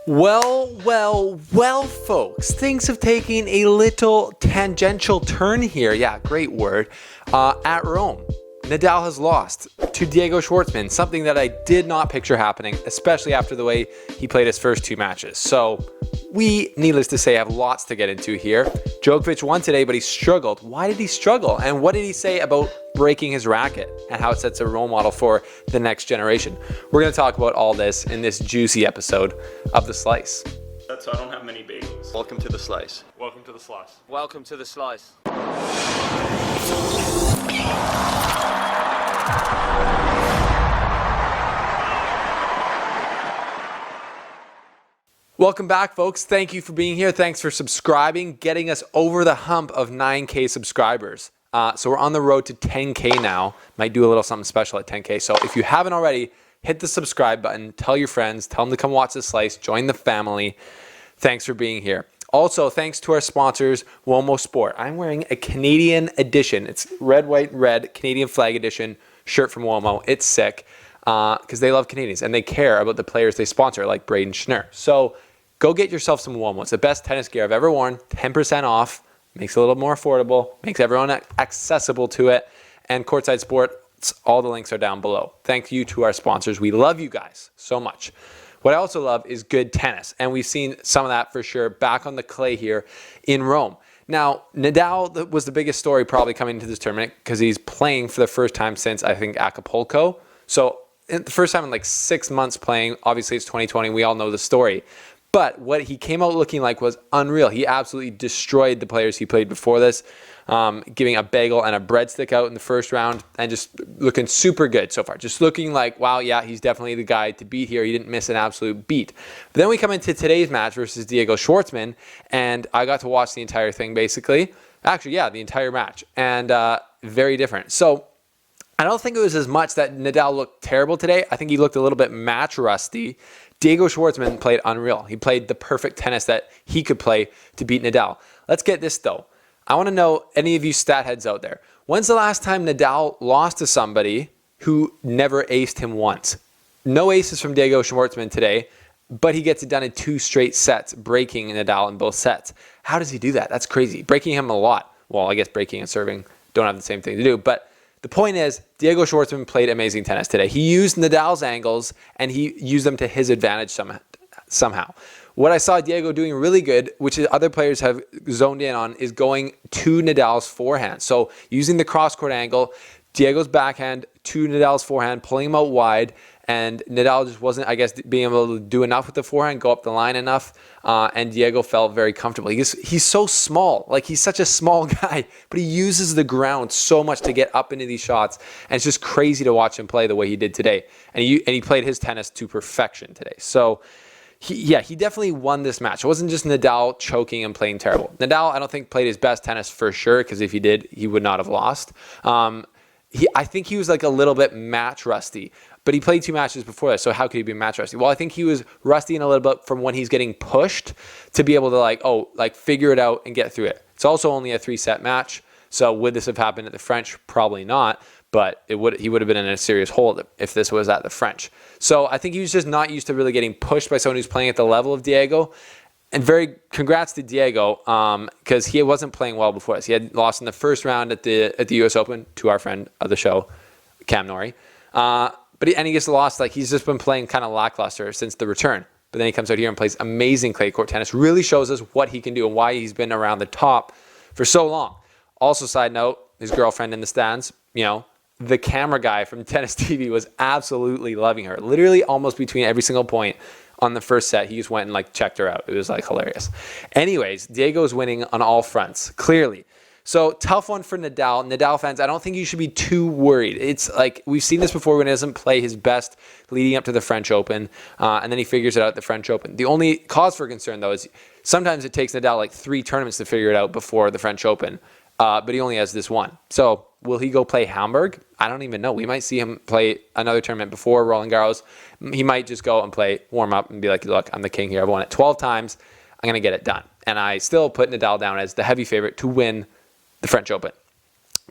Well, folks, things have taken a little tangential turn here. Yeah, great word. At Rome, Nadal has lost to Deigo Schwartzman, something that I did not picture happening, especially after the way he played his first two matches. So we, needless to say, have lots to get into here. Djokovic won today, but he struggled. Why did he struggle? And what did he say about breaking his racket and how it sets a role model for the next generation? We're going to talk about all this in this juicy episode of The Slice. So I don't have many bagels. Welcome to The Slice. Welcome to the slice. Welcome to The Slice. Welcome back, folks. Thank you for being here. Thanks for subscribing, getting us over the hump of 9K subscribers. So we're on the road to 10K now. Might do a little something special at 10K. So if you haven't already, hit the subscribe button. Tell your friends. Tell them to come watch The Slice. Join the family. Thanks for being here. Also, thanks to our sponsors, Womo Sport. I'm wearing a Canadian edition. It's red, white, red, Canadian flag edition shirt from Womo. It's sick because they love Canadians and they care about the players they sponsor, like Braden Schnurr. So go get yourself some Womo. It's the best tennis gear I've ever worn. 10% off. Makes it a little more affordable. Makes everyone accessible to it. And Courtside Sports, all the links are down below. Thank you to our sponsors. We love you guys so much. What I also love is good tennis, and we've seen some of that for sure back on the clay here in Rome. Now, Nadal was the biggest story probably coming into this tournament because he's playing for the first time since, I think, Acapulco. So the first time in like 6 months playing. Obviously, it's 2020. We all know the story. But what he came out looking like was unreal. He absolutely destroyed the players he played before this, giving a bagel and a breadstick out in the first round and just looking super good so far. Just looking like, wow, yeah, he's definitely the guy to beat here. He didn't miss an absolute beat. But then we come into today's match versus Deigo Schwartzman, and I got to watch the entire thing basically. Actually, yeah, the entire match. And very different. So I don't think it was as much that Nadal looked terrible today. I think he looked a little bit match rusty. Deigo Schwartzman played unreal. He played the perfect tennis that he could play to beat Nadal. Let's get this though. I want to know, any of you stat heads out there, when's the last time Nadal lost to somebody who never aced him once? No aces from Deigo Schwartzman today, but he gets it done in 2 straight sets, breaking Nadal in both sets. How does he do that? That's crazy. Breaking him a lot. Well, I guess breaking and serving don't have the same thing to do, but the point is, Deigo Schwartzman played amazing tennis today. He used Nadal's angles, and he used them to his advantage somehow. What I saw Deigo doing really good, which other players have zoned in on, is going to Nadal's forehand. So using the cross-court angle, Diego's backhand to Nadal's forehand, pulling him out wide, and Nadal just wasn't, I guess, being able to do enough with the forehand, go up the line enough, and Deigo felt very comfortable. He's so small. Like, he's such a small guy, but he uses the ground so much to get up into these shots, and it's just crazy to watch him play the way he did today. And he played his tennis to perfection today. So, he definitely won this match. It wasn't just Nadal choking and playing terrible. Nadal, I don't think, played his best tennis for sure, because if he did, he would not have lost. I think he was like a little bit match rusty, but he played 2 matches before that, so how could he be match rusty? Well, I think he was rusty in a little bit from when he's getting pushed to be able to figure it out and get through it. It's also only a 3-set match, so would this have happened at the French? Probably not, but he would have been in a serious hole if this was at the French. So I think he was just not used to really getting pushed by someone who's playing at the level of Deigo. And very congrats to Deigo because he wasn't playing well before this. He had lost in the first round at the U.S. Open to our friend of the show, Cam Norrie. But he gets lost. Like, he's just been playing kind of lackluster since the return. But then he comes out here and plays amazing clay court tennis. Really shows us what he can do and why he's been around the top for so long. Also, side note, his girlfriend in the stands, the camera guy from Tennis TV was absolutely loving her. Literally almost between every single point. On the first set, he just went and checked her out. It was hilarious. Anyways, Diego's winning on all fronts, clearly. So tough one for Nadal. Nadal fans, I don't think you should be too worried. It's like we've seen this before when he doesn't play his best leading up to the French Open, and then he figures it out at the French Open. The only cause for concern, though, is sometimes it takes Nadal 3 tournaments to figure it out before the French Open, but he only has this one. So will he go play Hamburg? I don't even know. We might see him play another tournament before Roland Garros. He might just go and play warm up and be like, look, I'm the king here. I've won it 12 times. I'm going to get it done. And I still put Nadal down as the heavy favorite to win the French Open.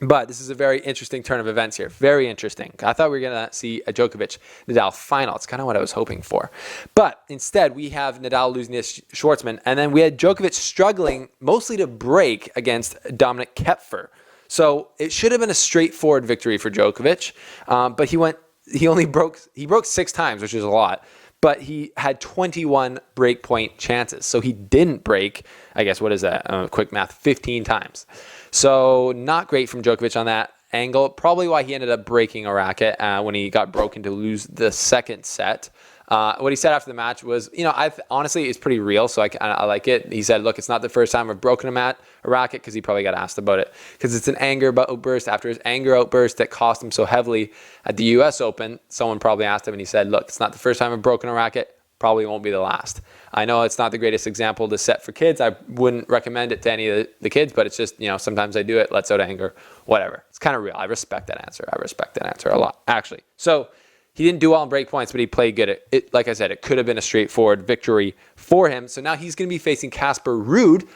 But this is a very interesting turn of events here. Very interesting. I thought we were going to see a Djokovic-Nadal final. It's kind of what I was hoping for. But instead, we have Nadal losing to Schwartzman. And then we had Djokovic struggling mostly to break against Dominic Koepfer. So it should have been a straightforward victory for Djokovic. But he broke 6 times, which is a lot. But he had 21 break point chances. So he didn't break, I guess, what is that? Quick math, 15 times. So not great from Djokovic on that angle. Probably why he ended up breaking a racket when he got broken to lose the second set. What he said after the match was, honestly, it's pretty real, so I like it. He said, look, it's not the first time I've broken a racket, because he probably got asked about it, because it's an anger outburst after his anger outburst that cost him so heavily at the U.S. Open. Someone probably asked him, and he said, look, it's not the first time I've broken a racket, probably won't be the last. I know it's not the greatest example to set for kids. I wouldn't recommend it to any of the kids, but it's just, sometimes I do it, lets out anger, whatever. It's kind of real. I respect that answer. I respect that answer a lot, actually. So he didn't do well in break points, but he played good. Like I said, it could have been a straightforward victory for him. So now he's going to be facing Casper Ruud.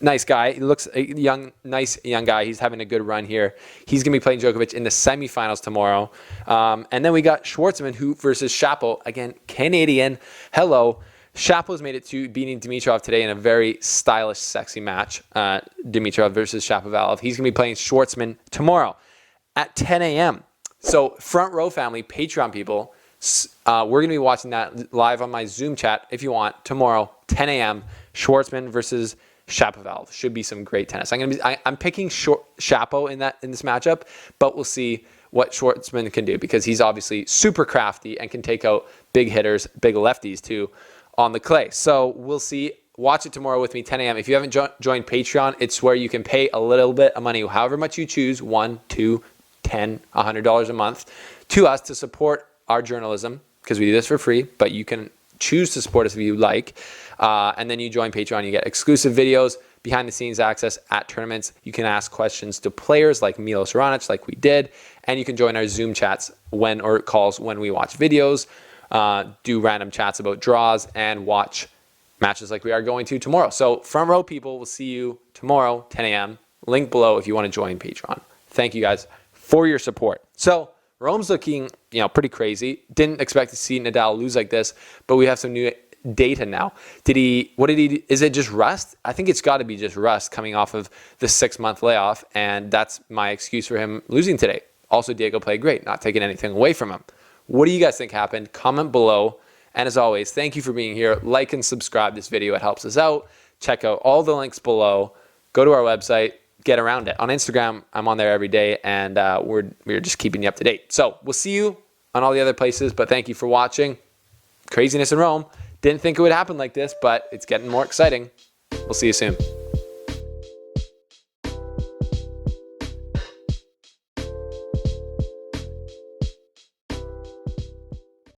Nice guy. He looks a nice young guy. He's having a good run here. He's going to be playing Djokovic in the semifinals tomorrow. And then we got Schwartzman versus Shapo. Again, Canadian. Hello. Shapo's made it to beating Dimitrov today in a very stylish, sexy match. Dimitrov versus Shapovalov. He's going to be playing Schwartzman tomorrow at 10 a.m. So front row family, Patreon people, we're going to be watching that live on my Zoom chat if you want tomorrow, 10 a.m. Schwartzman versus Shapovalov. Should be some great tennis. I'm picking Shapo in this matchup, but we'll see what Schwartzman can do, because he's obviously super crafty and can take out big hitters, big lefties too, on the clay. So we'll see. Watch it tomorrow with me, 10 a.m. If you haven't joined Patreon, it's where you can pay a little bit of money, however much you choose, $1, $2, $10, $100 a month, to us to support our journalism, because we do this for free, but you can choose to support us if you like. And then you join Patreon, you get exclusive videos, behind the scenes access at tournaments. You can ask questions to players like Milos Raonic, like we did, and you can join our Zoom chats or calls when we watch videos, do random chats about draws, and watch matches like we are going to tomorrow. So front row people, we'll see you tomorrow, 10 a.m. Link below if you want to join Patreon. Thank you guys for your support. So Rome's looking, pretty crazy. Didn't expect to see Nadal lose like this, but we have some new data now. Is it just rust? I think it's got to be just rust coming off of the 6-month layoff, and that's my excuse for him losing today. Also, Deigo played great, not taking anything away from him. What do you guys think happened? Comment below. And as always, thank you for being here. Like and subscribe this video. It helps us out. Check out all the links below. Go to our website. Get around it. On Instagram, I'm on there every day, and we're just keeping you up to date. So we'll see you on all the other places, but thank you for watching. Craziness in Rome. Didn't think it would happen like this, but it's getting more exciting. We'll see you soon.